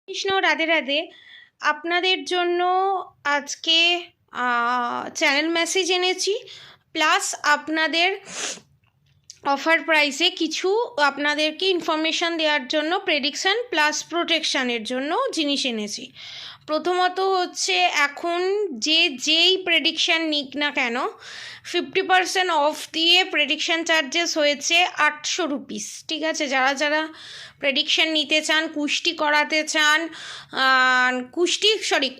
কৃষ্ণ, রাধে রাধে। আপনাদের জন্য আজকে চ্যানেল মেসেজ এনেছি, প্লাস আপনাদের অফার প্রাইসে কিছু আপনাদেরকে ইনফরমেশান দেওয়ার জন্য প্রেডিকশান প্লাস প্রোটেকশানের জন্য জিনিস এনেছি। প্রথমত হচ্ছে, এখন যেই প্রেডিকশান নিক না কেন 50% অফ দিয়ে প্রেডিকশান চার্জেস হয়েছে 800 রুপিস। ঠিক আছে, যারা যারা প্রেডিকশান নিতে চান, কুষ্টি করাতে চান,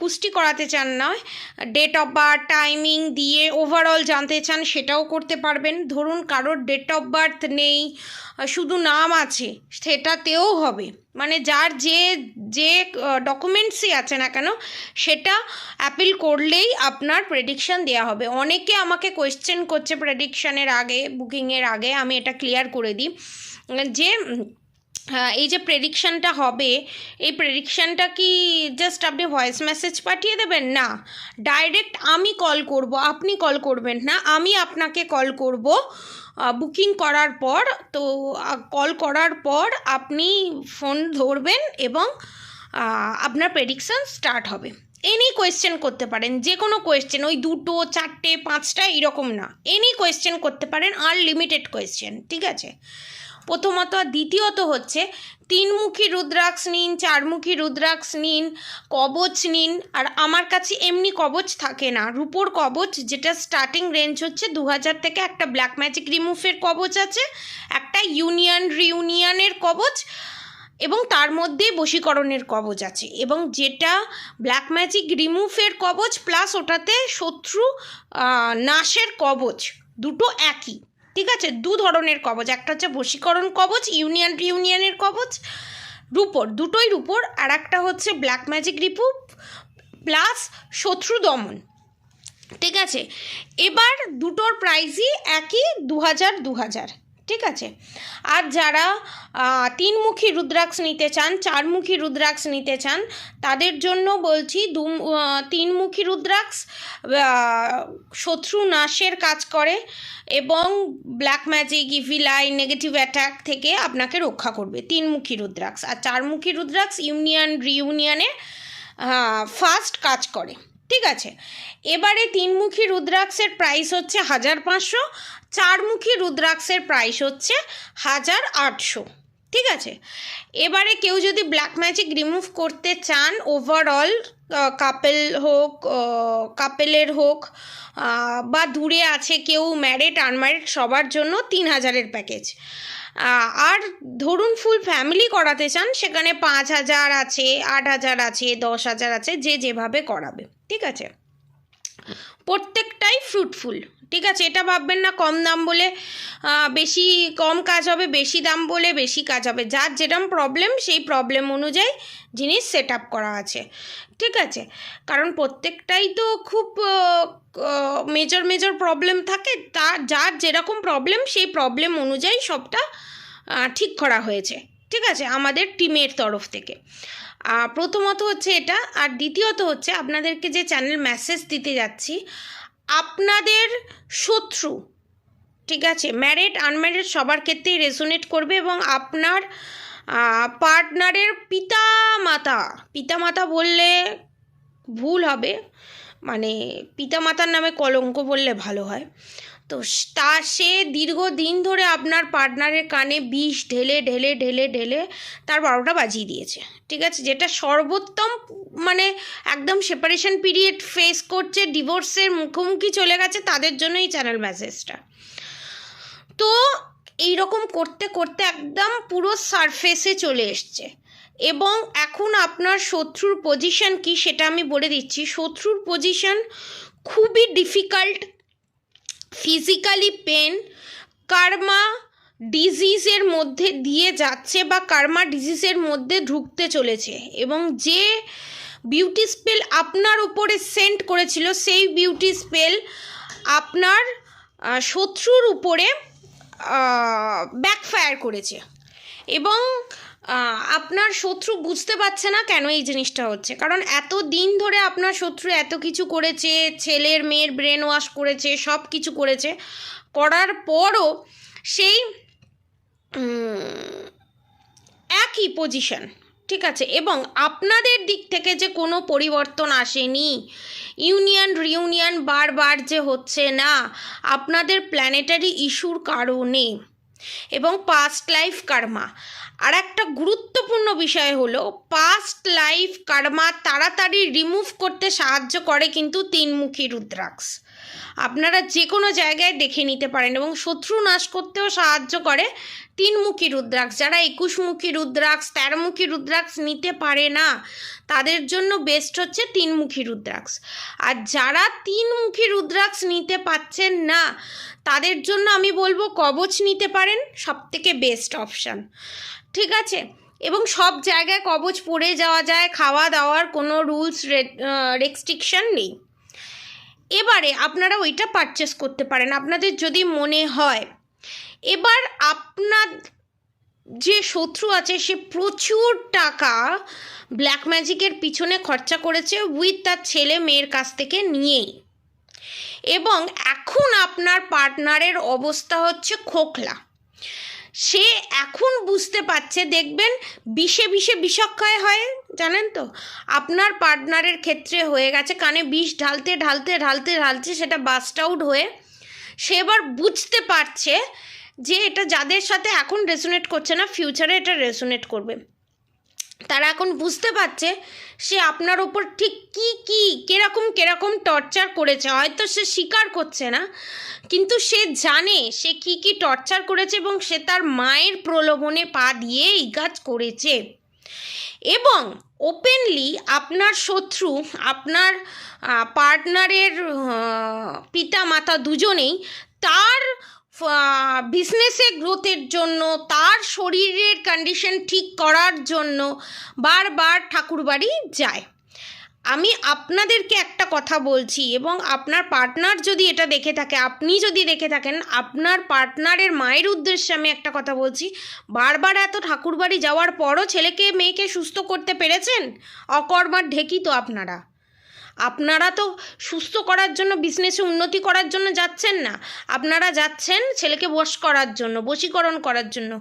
কুষ্টি করাতে চান নয়, ডেট অফ বার্থ টাইমিং দিয়ে ওভারঅল জানতে চান, সেটাও করতে পারবেন। ধরুন কারোর ডেট অফ বার্থ নেই, শুধু নাম আছে, সেটাতেও হবে। মানে যার যে ডকুমেন্টসই আছে না কেন, সেটা অ্যাপিল করলেই আপনার প্রেডিকশান দেওয়া হবে। অনেকে আমাকে কোয়েশ্চেন করছে প্রেডিকশানের আগে, বুকিংয়ের আগে। আমি এটা ক্লিয়ার করে দিই যে এই যে প্রেডিকশানটা হবে, এই প্রেডিকশানটা কি জাস্ট আপনি ভয়েস মেসেজ পাঠিয়ে দেবেন? না, ডাইরেক্ট আমি কল করব, আপনি কল করবেন না, আমি আপনাকে কল করব বুকিং করার পর। তো কল করার পর আপনি ফোন ধরবেন এবং আপনার প্রেডিকশান স্টার্ট হবে। এনি কোয়েশ্চেন করতে পারেন, যে কোনো কোয়েশ্চেন, ওই 2, 4, 5টা এরকম না, এনি কোয়েশ্চেন করতে পারেন, আনলিমিটেড কোয়েশ্চেন। ঠিক আছে, প্রথমত। আর দ্বিতীয়ত হচ্ছে, 3মুখী রুদ্রাক্ষ নিন, 4মুখী রুদ্রাক্ষ নিন, কবচ নিন। আর আমার কাছে এমনি কবচ থাকে না, রূপোর কবচ, যেটা স্টার্টিং রেঞ্জ হচ্ছে 2000 থেকে। একটা ব্ল্যাক ম্যাজিক রিমুভের কবচ আছে, একটা রিউনিয়নের কবচ, এবং তার মধ্যে বশীকরণের কবচ আছে। এবং যেটা ব্ল্যাক ম্যাজিক রিমুভের কবচ প্লাস ওটাতে শত্রু নাশের কবচ, দুটো একই। ঠিক আছে, 2 ধরনের কবচ, একটা হচ্ছে বশীকরণ কবচ, রিউনিয়নের কবচ, রূপোর, দুটোই রূপোর। আর একটা হচ্ছে ব্ল্যাক ম্যাজিক রিমুভ প্লাস শত্রু দমন। ঠিক আছে, এবার দুটোর প্রাইসই একই, 2000। ঠিক আছে। আর যারা 3মুখী রুদ্রাক্ষ নিতে চান, 4মুখী রুদ্রাক্ষ নিতে চান, তাদের জন্য বলছি 3মুখী রুদ্রাক্ষ শত্রু নাশের কাজ করে এবং black magic, evil I, negative attack থেকে আপনাকে রক্ষা করবে 3মুখী রুদ্রাক্ষ। আর 4মুখী রুদ্রাক্ষ রিউনিয়নে ফার্স্ট কাজ করে। ঠিক আছে, এবারে 3মুখী রুদ্রাক্ষের প্রাইস হচ্ছে 1500, 4মুখী রুদ্রাক্ষের প্রাইস হচ্ছে 1800। ঠিক আছে, এবারে কেউ যদি ব্ল্যাক ম্যাজিক রিমুভ করতে চান, ওভারঅল কাপেলের হোক বা দূরে আছে কেউ, ম্যারিড আনম্যারিড, সবার জন্য 3000-এর প্যাকেজ। আর ধরুন ফুল ফ্যামিলি করাতে চান, সেখানে 5000 আছে, 8000 আছে, 10000 আছে, যে যেভাবে করাবে। ঠিক আছে, প্রত্যেকটাই ফ্রুটফুল। ঠিক আছে, এটা ভাববেন না কম দাম বলে বেশি কম কাজ হবে, বেশি দাম বলে বেশি কাজ হবে। যার যেরকম প্রবলেম, সেই প্রবলেম অনুযায়ী জিনিস সেট আপ করা আছে। ঠিক আছে, কারণ প্রত্যেকটাই তো খুব মেজর প্রবলেম থাকে, যার যেরকম প্রবলেম, সেই প্রবলেম অনুযায়ী সবটা ঠিক করা হয়েছে। ঠিক আছে, আমাদের টিমের তরফ থেকে। প্রথমত হচ্ছে এটা। আর দ্বিতীয়ত হচ্ছে, আপনাদেরকে যে চ্যানেল মেসেজ দিতে যাচ্ছি, আপনাদের শত্রু, ঠিক আছে, ম্যারিড আনম্যারিড সবার ক্ষেত্রেই রেজোনেট করবে। এবং আপনার পার্টনারের পিতামাতা বললে ভুল হবে, মানে পিতামাতার নামে কলঙ্ক বললে ভালো হয়। তো সে দীর্ঘদিন ধরে আপনার পার্টনারের কানে বিষ ঢেলে ঢেলে ঢেলে ঢেলে তার 12টা বাজিয়ে দিয়েছে। ঠিক আছে, যেটা সর্বোত্তম, মানে একদম সেপারেশন পিরিয়ড ফেস করছে, ডিভোর্সের মুখোমুখি চলে গেছে, তাদের জন্য এই চ্যানেল মেসেজটা। তো এইরকম করতে করতে একদম পুরো সারফেসে চলে এসছে। এবং এখন আপনার শত্রুর পজিশন কি, সেটা আমি বলে দিচ্ছি। শত্রুর পজিশন খুবই ডিফিকাল্ট, ফিজিক্যালি পেন, কার্মা ডিজিজের মধ্যে দিয়ে যাচ্ছে বা কার্মা ডিজিজের মধ্যে ঢুকতে চলেছে। এবং যে বিউটি স্পেল আপনার উপরে সেন্ড করেছিল, সেই বিউটি স্পেল আপনার শত্রুর উপরে ব্যাকফায়ার করেছে। এবং আপনার শত্রু বুঝতে পারছে না কেন এই জিনিসটা হচ্ছে, কারণ এত দিন ধরে আপনার শত্রু এত কিছু করেছে, ছেলের মেয়ের ব্রেন ওয়াশ করেছে, সব কিছু করেছে, করার পরও সেই একই পজিশন, ঠিক আছে, এবং আপনাদের দিক থেকে যে কোনো পরিবর্তন আসেনি, ইউনিয়ন রিউনিয়ন বারবার যে হচ্ছে না আপনাদের প্ল্যানেটারি ইস্যুর কারণে, এবং পাস্ট লাইফ কার্মা। আর একটা গুরুত্বপূর্ণ বিষয় হলো পাস্ট লাইফ কার্মা তাড়াতাড়ি রিমুভ করতে সাহায্য করে কিন্তু তিনমুখী রুদ্রাক্ষ। আপনারা যে কোনো জায়গায় দেখে নিতে পারেন, এবং শত্রু নাশ করতেও সাহায্য করে তিনমুখী রুদ্রাক্ষ। যারা 21মুখী রুদ্রাক্ষ 13মুখী রুদ্রাক্ষ নিতে পারে না তাদের জন্য বেস্ট হচ্ছে তিনমুখী রুদ্রাক্ষ। আর যারা তিনমুখী রুদ্রাক্ষ নিতে পাচ্ছেন না তাদের জন্য আমি বলবো কবচ নিতে পারেন, সবথেকে বেস্ট অপশান। ঠিক আছে, এবং সব জায়গায় কবচ পরে যাওয়া যায়, খাওয়া দাওয়ার কোনো রুলস রেস্ট্রিকশন নেই। এবারে আপনারা ওইটা পারচেস করতে পারেন আপনাদের যদি মনে হয়। এবার আপনার যে শত্রু আছে সে প্রচুর টাকা ব্ল্যাক ম্যাজিকের পিছনে খরচা করেছে উইথ তার ছেলে মেয়ের কাছ থেকে নিয়েই, এবং এখন আপনার পার্টনারের অবস্থা হচ্ছে খোকলা। সে এখন বুঝতে পারছে, দেখবেন বিষে বিষে বিষক্ষয় হয়, জানেন তো, আপনার পার্টনারের ক্ষেত্রে হয়ে গেছে কানে বিষ ঢালতে ঢালতে ঢালতে ঢালতে সেটা বাস্ট আউট হয়ে সে এবার বুঝতে পারছে যে এটা যাদের সাথে এখন রেজোনেট করছে না ফিউচারে এটা রেজোনেট করবে। তারা এখন বুঝতে পারছে সে আপনার ওপর ঠিক কী কিরকম টর্চার করেছে। হয়তো সে স্বীকার করছে না, কিন্তু সে জানে সে কি টর্চার করেছে, এবং সে তার মায়ের প্রলোভনে পা দিয়ে এই কাজ করেছে। এবং ওপেনলি আপনার শত্রু আপনার পার্টনারের পিতা মাতা দুজনেই তার বিজনেসের গ্রোথের জন্য, তার শরীরের কন্ডিশন ঠিক করার জন্য বারবার ঠাকুরবাড়ি যায়। আমি আপনাদেরকে একটা কথা বলছি, এবং আপনার পার্টনার যদি এটা দেখে থাকে, আপনি যদি দেখে থাকেন, আপনার পার্টনারের মায়ের উদ্দেশ্যে আমি একটা কথা বলছি, বারবার এত ঠাকুরবাড়ি যাওয়ার পরও ছেলেকে মেয়েকে সুস্থ করতে পেরেছেন? অকর্মার ঢেকি তো আপনারা তো সুস্থ করার জন্য, বিজনেসে উন্নতি করার জন্য যাচ্ছেন না, আপনারা যাচ্ছেন ছেলেকে বশ করার জন্য, বশীকরণ করার জন্য।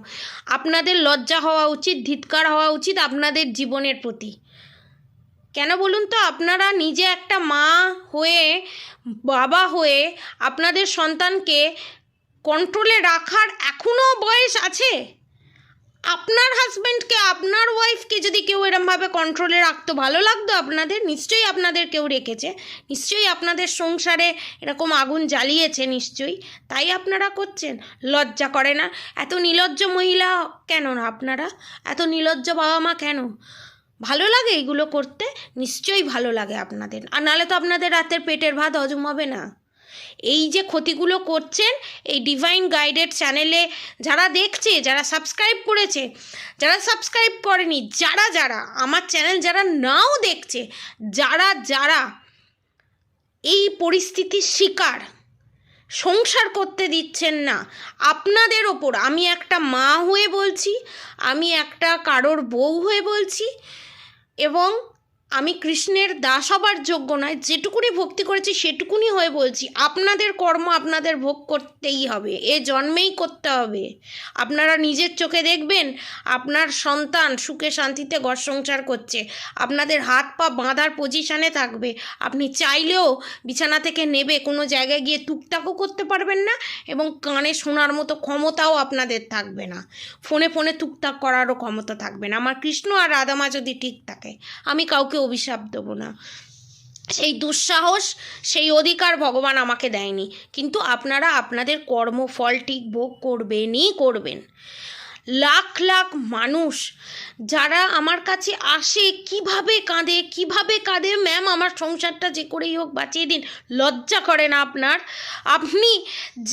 আপনাদের লজ্জা হওয়া উচিত, ধিক্কার হওয়া উচিত আপনাদের জীবনের প্রতি। কেন বলুন তো? আপনারা নিজে একটা মা হয়ে, বাবা হয়ে আপনাদের সন্তানকে কন্ট্রোলে রাখার এখনও বয়স আছে? আপনার হাজব্যান্ডকে, আপনার ওয়াইফকে যদি কেউ এরমভাবে কন্ট্রোলে রাখতো ভালো লাগতো আপনাদের? নিশ্চয়ই আপনাদের কেউ রেখেছে, নিশ্চয়ই আপনাদের সংসারে এরকম আগুন জ্বালিয়েছে নিশ্চয়ই, তাই আপনারা করছেন। লজ্জা করে না? এত নির্লজ্জ মহিলা কেন না আপনারা? এত নির্লজ্জ বাবা মা কেন? ভালো লাগে এগুলো করতে? নিশ্চয়ই ভালো লাগে আপনাদের, আর নাহলে তো আপনাদের রাতের পেটের ভাত হজম হবে না। এই যে ক্ষতিগুলো করছেন এই ডিভাইন গাইডেড চ্যানেলে যারা দেখছে, যারা সাবস্ক্রাইব করেছে, যারা সাবস্ক্রাইব করেনি, যারা আমার চ্যানেল যারা নাও দেখছে, যারা এই পরিস্থিতির শিকার, সংসার করতে দিচ্ছেন না, আপনাদের ওপর আমি একটা মা হয়ে বলছি, আমি একটা কারোর বউ হয়ে বলছি, এবং আমি কৃষ্ণের দাস হবার যোগ্য নয়, যেটুকুনি ভক্তি করেছি সেটুকুনি হয়ে বলছি, আপনাদের কর্ম আপনাদের ভোগ করতেই হবে, এ জন্মেই করতে হবে। আপনারা নিজের চোখে দেখবেন আপনার সন্তান সুখে শান্তিতে ঘর সংসার করছে, আপনাদের হাত পা বাঁধার পজিশানে থাকবে, আপনি চাইলেও বিছানা থেকে নেবে কোনো জায়গায় গিয়ে টুকটাকও করতে পারবেন না, এবং কানে শোনার মতো ক্ষমতাও আপনাদের থাকবে না, ফোনে টুকটাক করারও ক্ষমতা থাকবে না। আমার কৃষ্ণ আর রাধামা যদি ঠিক থাকে, আমি কাউকে অভিশাপ দেবো না, সেই দুঃসাহস সেই অধিকার ভগবান আমাকে দেয়নি, কিন্তু আপনারা আপনাদের কর্মফল ঠিক ভোগ করবেন। লাখ লাখ মানুষ যারা আমার কাছে আসে কিভাবে কাঁদে, ম্যাম আমার সংসারটা যে করেই হোক বাঁচিয়ে দিন। লজ্জা করে না আপনার? আপনি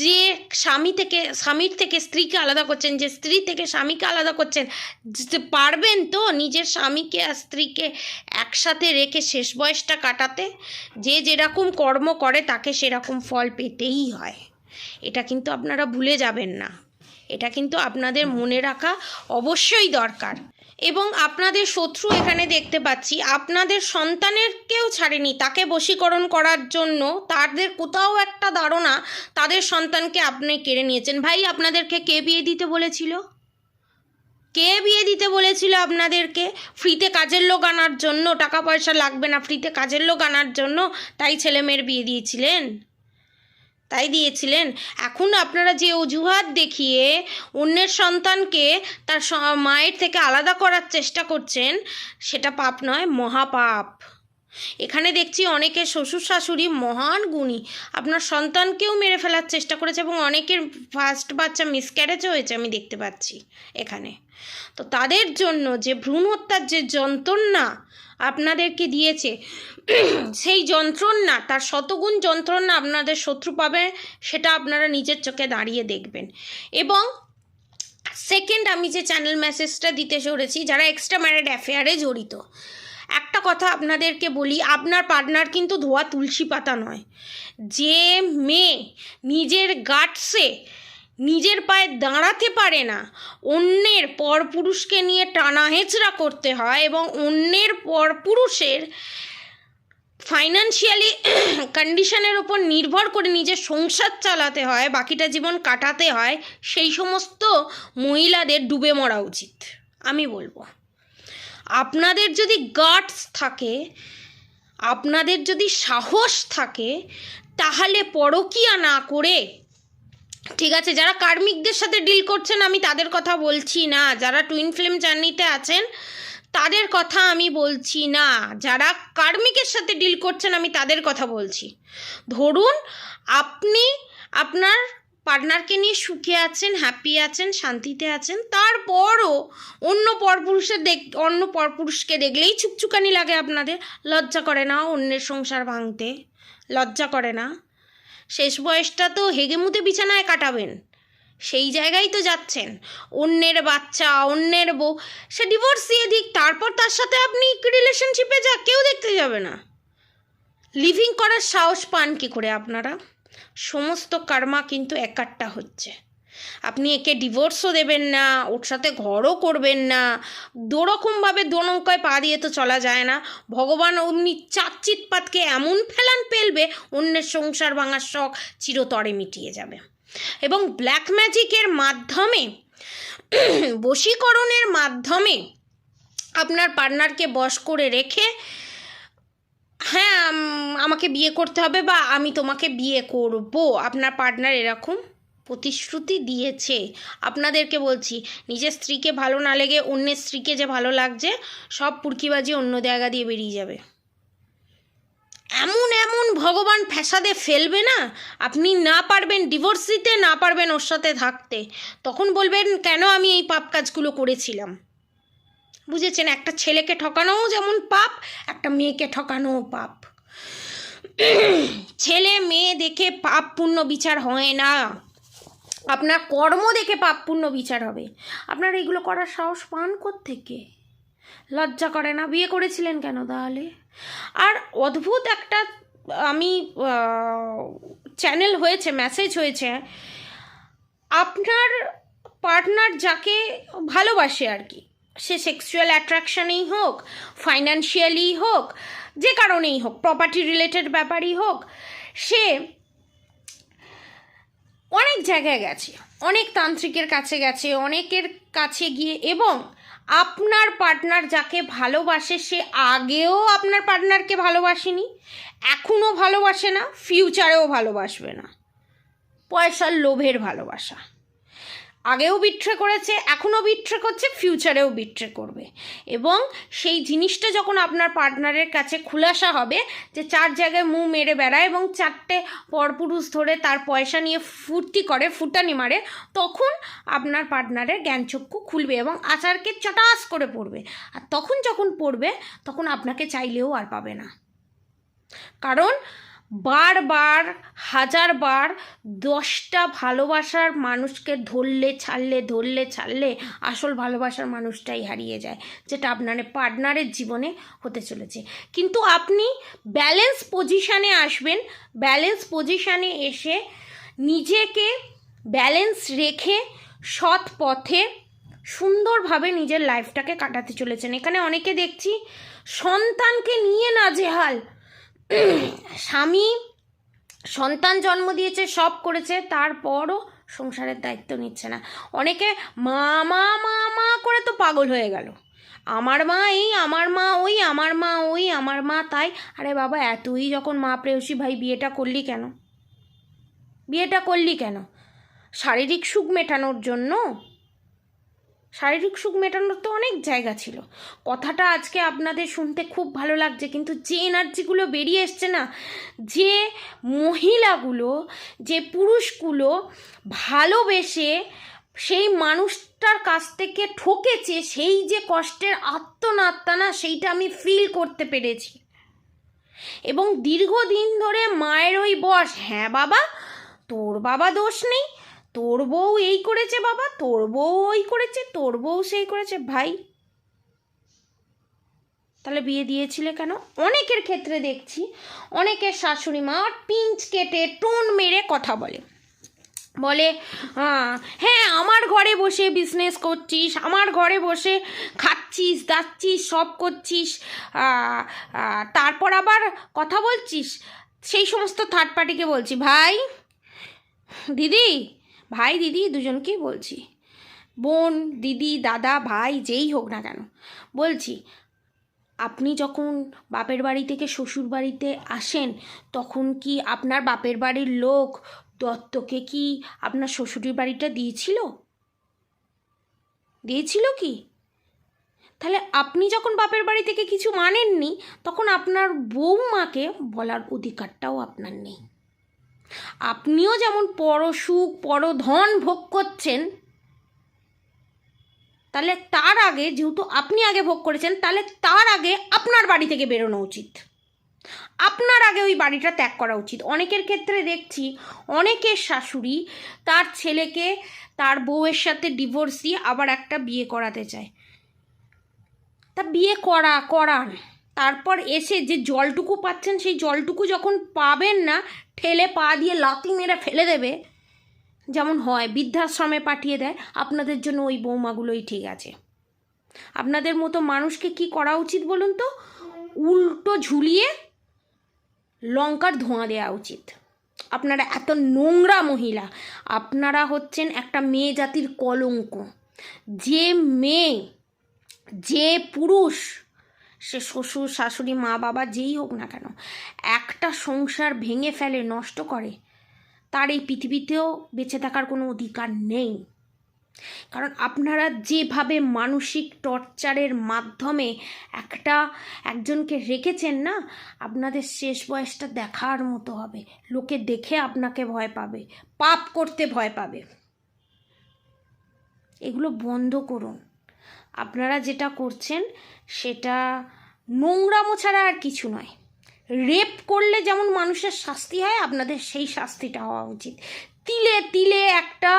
যে স্বামীর থেকে স্ত্রীকে আলাদা করছেন, যে স্ত্রী থেকে স্বামীকে আলাদা করছেন, পারবেন তো নিজের স্বামীকে আর স্ত্রীকে একসাথে রেখে শেষ বয়সটা কাটাতে? যে যেরকম কর্ম করে তাকে সেরকম ফল পেতেই হয়, এটা কিন্তু আপনারা ভুলে যাবেন না, এটা কিন্তু আপনাদের মনে রাখা অবশ্যই দরকার। এবং আপনাদের শত্রু এখানে দেখতে পাচ্ছি আপনাদের সন্তানেরকেও ছাড়েনি, তাকে বশীকরণ করার জন্য তাদের কোথাও একটা ধারণা তাদের সন্তানকে আপনি কেড়ে নিয়েছেন। ভাই আপনাদেরকে কে বিয়ে দিতে বলেছিল? কে বিয়ে দিতে বলেছিল আপনাদেরকে? ফ্রিতে কাজের লোক আনার জন্য? টাকা পয়সা লাগবে না, ফ্রিতে কাজের লোক আনার জন্য তাই ছেলে মেয়ের বিয়ে দিয়েছিলেন? তাই দিয়েছিলেন? এখন আপনারা যে অজুহাত দেখিয়ে অন্যের সন্তানকে তার মায়ের থেকে আলাদা করার চেষ্টা করছেন, সেটা পাপ নয়, মহাপাপ। এখানে দেখছি অনেকে শ্বশুর শাশুড়ি মহান গুণী, আপনার সন্তানকেও মেরে ফেলার চেষ্টা করেছে এবং অনেকের ফার্স্ট বাচ্চা মিসক্যারেজও হয়েছে, আমি দেখতে পাচ্ছি এখানে। তো তাদের জন্য যে ভ্রূণ হত্যার যে যন্ত্রণা আপনাদেরকে দিয়েছে, সেই যন্ত্রণা, তার শতগুণ যন্ত্রণা আপনাদের শত্রু পাবে, সেটা আপনারা নিজের চোখে দাঁড়িয়ে দেখবেন। এবং সেকেন্ড, আমি যে চ্যানেল মেসেজটা দিতে চলেছি, যারা এক্সট্রা ম্যারিড অ্যাফেয়ারে জড়িত, একটা কথা আপনাদেরকে বলি, আপনার পার্টনার কিন্তু ধোয়া তুলসী পাতা নয়। যে মেয়ে নিজের গাটসে নিজের পায়ে দাঁড়াতে পারে না, অন্যের পরপুরুষকে নিয়ে টানা হেঁচড়া করতে হয় এবং অন্যের পরপুরুষের ফাইন্যান্সিয়ালি কন্ডিশনের ওপর নির্ভর করে নিজের সংসার চালাতে হয়, বাকিটা জীবন কাটাতে হয়, সেই সমস্ত মহিলাদের ডুবে মরা উচিত। আমি বলবো, আপনাদের যদি গাটস থাকে, আপনাদের যদি সাহস থাকে, তাহলে পরকীয়া না করে, ঠিক আছে, যারা কার্মিকদের সাথে ডিল করছেন আমি তাদের কথা বলছি না, যারা টুইন ফ্লেম জার্নিতে আছেন তাদের কথা আমি বলছি না, যারা কার্মিকের সাথে ডিল করছেন আমি তাদের কথা বলছি। ধরুন আপনি আপনার পার্টনারকে নিয়ে সুখে আছেন, হ্যাপি আছেন, শান্তিতে আছেন, তারপরও অন্য পরপুরুষকে দেখলেই চুকচুকানি লাগে আপনাদের। লজ্জা করে না অন্যের সংসার ভাঙতে? লজ্জা করে না? শেষ বয়সটা তো হেগেমুতে বিছানায় কাটাবেন, সেই জায়গায় তো যাচ্ছেন। অন্যের বাচ্চা, অন্যের বউ, সে ডিভোর্স দিয়ে দিক, তারপর তার সাথে আপনি রিলেশনশিপে কেউ দেখতে যাবে না। লিভিং করার সাহস পান কী করে আপনারা? সমস্ত কর্মা কিন্তু একাট্টা হচ্ছে। আপনি একে ডিভোর্সও দেবেন না, ওর সাথে ঘরও করবেন না, দুরকমভাবে দু নৌকায় পা দিয়ে তো চলা যায় না। ভগবান অমনি চাকচিৎপাতকে এমন ফেলবে, অন্যের সংসার ভাঙার শখ চিরতরে মিটিয়ে যাবে। এবং ব্ল্যাক ম্যাজিকের মাধ্যমে, বশীকরণের মাধ্যমে আপনার পার্টনারকে বশ করে রেখে, হ্যাঁ আমাকে বিয়ে করতে হবে বা আমি তোমাকে বিয়ে করব, আপনার পার্টনার এরকম প্রতিশ্রুতি দিয়েছে। আপনাদেরকে বলছি, নিজের স্ত্রীকে ভালো না লেগে অন্যের স্ত্রীকে যে ভালো লাগছে, সব পুরকিবাজি অন্য জায়গা দিয়ে বেরিয়ে যাবে। এমন এমন ভগবান ফ্যাসাদে ফেলবে না, আপনি না পারবেন ডিভোর্স দিতে, না পারবেন ওর সাথে থাকতে, তখন বলবেন কেন আমি এই পাপ কাজগুলো করেছিলাম। বুঝেছেন? একটা ছেলেকে ঠকানোও যেমন পাপ, একটা মেয়েকে ঠকানোও পাপ। ছেলে মেয়ে দেখে পাপ পুণ্য বিচার হয় না, আপনার কর্ম দেখে পাপ পুণ্য বিচার হবে। আপনারা এগুলো করার সাহস পান কোত্থেকে? লজ্জা করে না? বিয়ে করেছিলেন কেন তাহলে? আর অদ্ভুত একটা আমি চ্যানেল হয়েছে, মেসেজ হয়েছে, আপনার পার্টনার যাকে ভালোবাসে আর কি, সে সেক্সুয়াল অ্যাট্রাকশনেই হোক, ফাইন্যান্সিয়ালি হোক, যে কারণেই হোক, প্রপার্টি রিলেটেড ব্যাপারই হোক, সে অনেক জায়গায় গেছে, অনেক তান্ত্রিকের কাছে গেছে, অনেকের কাছে গিয়ে, এবং আপনার পার্টনার যাকে ভালোবাসে সে আগেও আপনার পার্টনারকে ভালোবাসেনি, এখনও ভালোবাসে না, ফিউচারেও ভালোবাসবে না। পয়সার লোভের ভালোবাসা। আগেও বিট্রে করেছে, এখনও বিট্রে করছে, ফিউচারেও বিট্রে করবে। এবং সেই জিনিসটা যখন আপনার পার্টনারের কাছে খুলাসা হবে যে 4 জায়গায় মুখ মেরে বেড়ায় এবং 4টে পরপুরুষ ধরে তার পয়সা নিয়ে ফুটানি মারে, তখন আপনার পার্টনারের জ্ঞানচক্ষু খুলবে এবং আচারকে চটাস করে পড়বে। আর তখন যখন পড়বে, তখন আপনাকে চাইলেও আর পাবে না। কারণ বারবার, হাজারবার 10টা ভালোবাসার মানুষকে ধরলে ছাড়লে আসল ভালোবাসার মানুষটাই হারিয়ে যায়, যেটা আপনার পার্টনারের জীবনে হতে চলেছে। কিন্তু আপনি ব্যালেন্স পজিশানে আসবেন, ব্যালেন্স পজিশানে এসে নিজেকে ব্যালেন্স রেখে সৎ পথে সুন্দরভাবে নিজের লাইফটাকে কাটাতে চলেছেন। এখানে অনেকে দেখছি সন্তানকে নিয়ে নাজেহাল, স্বামী সন্তান জন্ম দিয়েছে, সব করেছে, তারপরও সংসারের দায়িত্ব নিচ্ছে না। অনেকে মা মা মা মা করে তো পাগল হয়ে গেল, আমার মা এই, আমার মা ওই, আমার মা ওই, আমার মা তাই। আরে বাবা, এতই যখন মা প্রেয়সী ভাই, বিয়েটা করলি কেন? বিয়েটা করলি কেন? শারীরিক সুখ মেটানোর জন্য? শারীরিক সুখ মেটানোর তো অনেক জায়গা ছিল। কথাটা আজকে আপনাদের শুনতে খুব ভালো লাগছে, কিন্তু যে এনার্জিগুলো বেরিয়ে এসছে না, যে মহিলাগুলো, যে পুরুষগুলো ভালোবেসে সেই মানুষটার কাছ থেকে ঠকেছে, সেই যে কষ্টের আত্মনাত্মা না, সেইটা আমি ফিল করতে পেরেছি। এবং দীর্ঘদিন ধরে মায়ের ওই বস, হ্যাঁ বাবা তোর বাবা দোষ নেই, তোর বউ এই করেছে বাবা, তোর বউ ওই করেছে, তোর বউ সেই করেছে। ভাই তাহলে বিয়ে দিয়েছিলে কেন? অনেকের ক্ষেত্রে দেখছি অনেকের শাশুড়ি মা পিঞ্চ কেটে টোন মেরে কথা বলে, হ্যাঁ আমার ঘরে বসে বিজনেস করছিস, আমার ঘরে বসে খাচ্ছিস দাচ্ছিস সব করছিস, তারপর আবার কথা বলছিস। সেই সমস্ত থার্ড পার্টিকে বলছি, ভাই দিদি, ভাই দিদি দুজনকেই বলছি, বোন দিদি দাদা ভাই যেই হোক না কেন বলছি, আপনি যখন বাপের বাড়ি থেকে শ্বশুর বাড়িতে আসেন, তখন কি আপনার বাপের বাড়ির লোক দত্তকে কি আপনার শ্বশুরের বাড়িটা দিয়েছিল? দিয়েছিল কি? তাহলে আপনি যখন বাপের বাড়ি থেকে কিছু মানেননি, তখন আপনার বৌমাকে বলার অধিকারটাও আপনার নেই। আপনিও যেমন পরসুখ পরধন ভোগ করছেন, তাহলে তার আগে, যেহেতু আপনি আগে ভোগ করেছেন, তাহলে তার আগে আপনার বাড়ি থেকে বেরোনো উচিত, আপনার আগে ওই বাড়িটা ত্যাগ করা উচিত। অনেকের ক্ষেত্রে দেখছি অনেকের শাশুড়ি তার ছেলেকে তার বউয়ের সাথে ডিভোর্স দিয়ে আবার একটা বিয়ে করাতে চায়। তা বিয়ে করান, তারপর এসে যে জলটুকু পাচ্ছেন, সেই জলটুকু যখন পাবেন না, ঠেলে পা দিয়ে লাথি মেরে ফেলে দেবে, যেমন হয় বৃদ্ধাশ্রমে পাঠিয়ে দেয়, আপনাদের জন্য ওই বৌমাগুলোই ঠিক আছে। আপনাদের মতো মানুষকে কি করা উচিত বলুন তো? উল্টো ঝুলিয়ে লঙ্কার ধোঁয়া দেওয়া উচিত। আপনারা এত নোংরা মহিলা, আপনারা হচ্ছেন একটা মেয়ে জাতির কলঙ্ক। যে মেয়ে, যে পুরুষ, সে শ্বশুর শাশুড়ি মা বাবা যেই হোক না কেন, একটা সংসার ভেঙে ফেলে, নষ্ট করে, তার এই পৃথিবীতেও বেঁচে থাকার কোনো অধিকার নেই। কারণ আপনারা যেভাবে মানসিক টর্চারের মাধ্যমে একজনকে রেখেছেন না, আপনাদের শেষ বয়সটা দেখার মতো হবে। লোকে দেখে আপনাকে ভয় পাবে, পাপ করতে ভয় পাবে। এগুলো বন্ধ করুন। আপনারা যেটা করছেন সেটা নোংরামো ছাড়া আর কিছু নয়। রেপ করলে যেমন মানুষের শাস্তি হয়, আপনাদের সেই শাস্তিটা হওয়া উচিত। তিলে তিলে একটা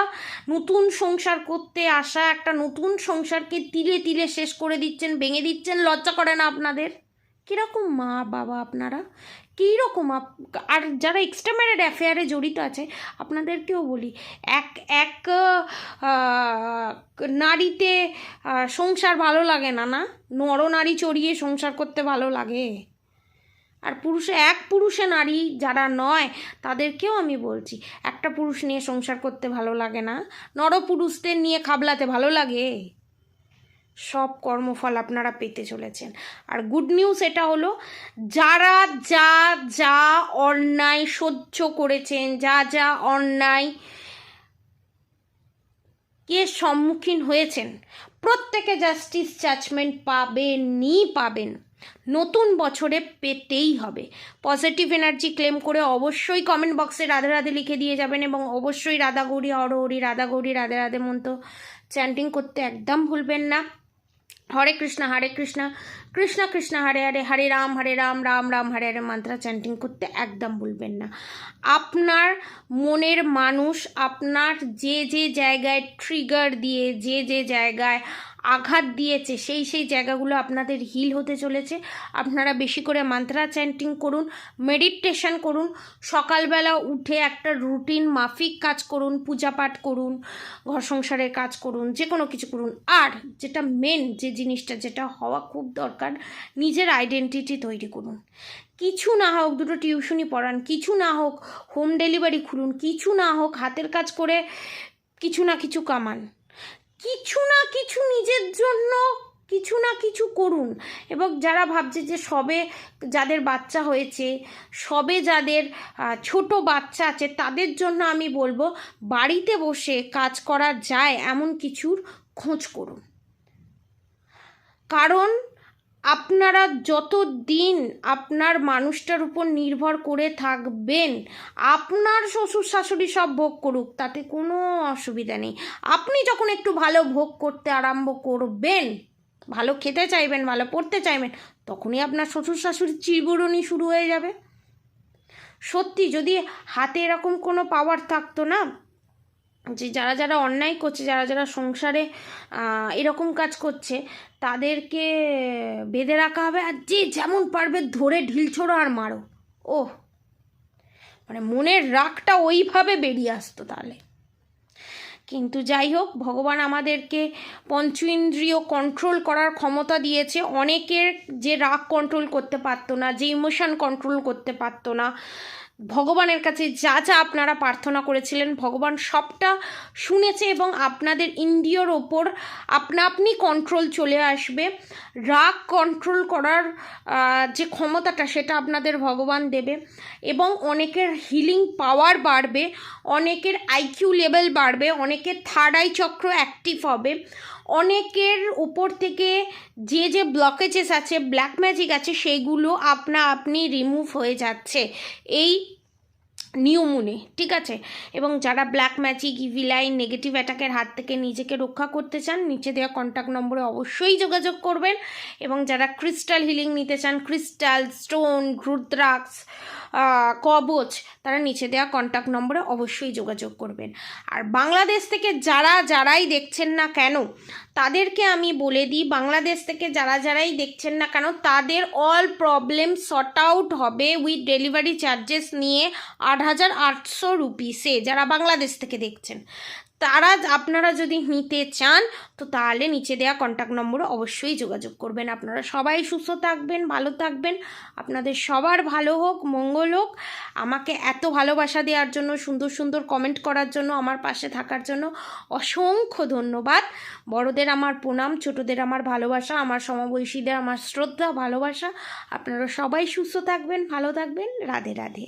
নতুন সংসার করতে আসা, একটা নতুন সংসারকে তিলে তিলে শেষ করে দিচ্ছেন, ভেঙে দিচ্ছেন। লজ্জা করে না আপনাদের? কীরকম মা বাবা আপনারা, কীরকম? আর যারা এক্সট্রা ম্যারিড অ্যাফেয়ারে জড়িত আছে, আপনাদেরকেও বলি, এক নারীতে সংসার ভালো লাগে না, না নরনারী চড়িয়ে সংসার করতে ভালো লাগে। আর এক পুরুষে নারী যারা নয়, তাদেরকেও আমি বলছি, একটা পুরুষ নিয়ে সংসার করতে ভালো লাগে না, নরপুরুষদের নিয়ে খাবলাতে ভালো লাগে। সব কর্মফল আপনারা পেতে চলেছেন। আর গুড নিউজ এটা হলো, যারা যা যা অন্যায় সহ্য করেছেন, যা যা অন্যায় কে সম্মুখীন হয়েছেন, প্রত্যেকে জাস্টিস জাজমেন্ট পাবেন। নতুন বছরে পেতেই হবে। পজিটিভ এনার্জি ক্লেম করে অবশ্যই কমেন্ট বক্সে রাধে রাধে লিখে দিয়ে যাবেন, এবং অবশ্যই রাধা গৌরী হরহরি, রাধা গৌরী রাধে রাধে মন্ত্র চ্যান্টিং করতে একদম ভুলবেন না। হরে কৃষ্ণ কৃষ্ণ কৃষ্ণ হরে হরে, হরে রাম রাম রাম হরে হরে মন্ত্র চ্যান্টিং করতে একদম ভুলবেন না। আপনার মনের মানুষ আপনার যে যে জায়গায় ট্রিগার দিয়ে, যে যে জায়গায় আঘাত দিয়েছে সেই জায়গাগুলো আপনাদের হিল হতে চলেছে। আপনারা বেশি করে মান্ত্রা চ্যান্টিং করুন, মেডিটেশন করুন, সকালবেলা উঠে একটা রুটিন মাফিক কাজ করুন, পূজা পাঠ করুন, ঘর সংসারের কাজ করুন, যে কোনো কিছু করুন। আর যেটা মেন যে জিনিসটা যেটা হওয়া খুব দরকার, নিজের আইডেন্টিটি তৈরি করুন। কিছু না হোক দুটো টিউশনি পড়ান, কিছু না হোক হোম ডেলিভারি খুলুন, কিছু না হোক হাতের কাজ করে কিছু না কিছু কামান, কিছু না কিছু নিজের জন্য কিছু না কিছু করুন। এবং যারা ভাবছে যে সবে যাদের বাচ্চা হয়েছে, সবে যাদের ছোট বাচ্চা আছে, তাদের জন্য আমি বলবো বাড়িতে বসে কাজ করা যায় এমন কিছুর খোঁজ করুন। কারণ আপনারা যত দিন আপনার মানুষটার উপর নির্ভর করে থাকবেন, আপনার শ্বশুর শাশুড়ি সব ভোগ করুক, তাতে কোনো অসুবিধা নেই। আপনি যখন একটু ভালো ভোগ করতে আরম্ভ করবেন, ভালো খেতে চাইবেন, ভালো পড়তে চাইবেন, তখনই আপনার শ্বশুর শাশুড়ির চিরবরণই শুরু হয়ে যাবে। সত্যি যদি হাতে এরকম কোনো পাওয়ার থাকতো না, যে যারা যারা অন্যায় করছে, যারা যারা সংসারে এরকম কাজ করছে, তাদেরকে বেঁধে রাখা হবে, আর যে যেমন পারবে ধরে ঢিল ছোড়ো আর মারো। ওহ, মানে মনের রাগটা ওইভাবে বেরিয়ে আসতো তাহলে। কিন্তু যাই হোক, ভগবান আমাদেরকে পঞ্চ ইন্দ্রিয় কন্ট্রোল করার ক্ষমতা দিয়েছে। অনেকের যে রাগ কন্ট্রোল করতে পারতো না, যে ইমোশন কন্ট্রোল করতে পারতো না, ভগবানের কাছে যা যা আপনারা প্রার্থনা করেছিলেন, ভগবান সবটা শুনেছে এবং আপনাদের ইন্দ্রিয়র ওপর আপনি কন্ট্রোল চলে আসবে। রাগ কন্ট্রোল করার যে ক্ষমতাটা, সেটা আপনাদের ভগবান দেবে এবং অনেকের হিলিং পাওয়ার বাড়বে, অনেকের আইকিউ লেভেল বাড়বে, অনেকের থার্ড আই চক্র অ্যাক্টিভ হবে, অনেকের উপর থেকে যে যে ব্লকেজেস আছে, ব্ল্যাক ম্যাজিক আছে, সেইগুলো আপনি রিমুভ হয়ে যাচ্ছে এই নিউ মুনে, ঠিক আছে। এবং যারা ব্ল্যাক ম্যাজিক, ইভিলাইন, নেগেটিভ অ্যাটাকের হাত থেকে নিজেকে রক্ষা করতে চান, নিচে দেওয়া কন্ট্যাক্ট নম্বরে অবশ্যই যোগাযোগ করবেন। এবং যারা ক্রিস্টাল হিলিং নিতে চান, ক্রিস্টাল, স্টোন, রুদ্রাক্ষ, কবচ, তারা নিচে দেওয়া কন্ট্যাক্ট নম্বরে অবশ্যই যোগাযোগ করবেন। আর বাংলাদেশ থেকে যারাই দেখছেন না কেন, তাদেরকে আমি বলে দিই, বাংলাদেশ থেকে যারাই দেখছেন না কেন, তাদের অল প্রবলেম সর্ট আউট হবে উইথ ডেলিভারি চার্জেস নিয়ে 8,800 রুপিসে। যারা বাংলাদেশ থেকে দেখছেন, তারা আপনারা যদি নিতে চান, তো তাহলে নিচে দেওয়া কন্ট্যাক্ট নম্বরে অবশ্যই যোগাযোগ করবেন। আপনারা সবাই সুস্থ থাকবেন, ভালো থাকবেন, আপনাদের সবার ভালো হোক, মঙ্গল হোক। আমাকে এত ভালোবাসা দেওয়ার জন্য, সুন্দর সুন্দর কমেন্ট করার জন্য, আমার পাশে থাকার জন্য অসংখ্য ধন্যবাদ। বড়দের আমার প্রণাম, ছোটদের আমার ভালোবাসা, আমার সমবয়সীদের আমার শ্রদ্ধা, ভালোবাসা। আপনারা সবাই সুস্থ থাকবেন, ভালো থাকবেন। রাধে রাধে।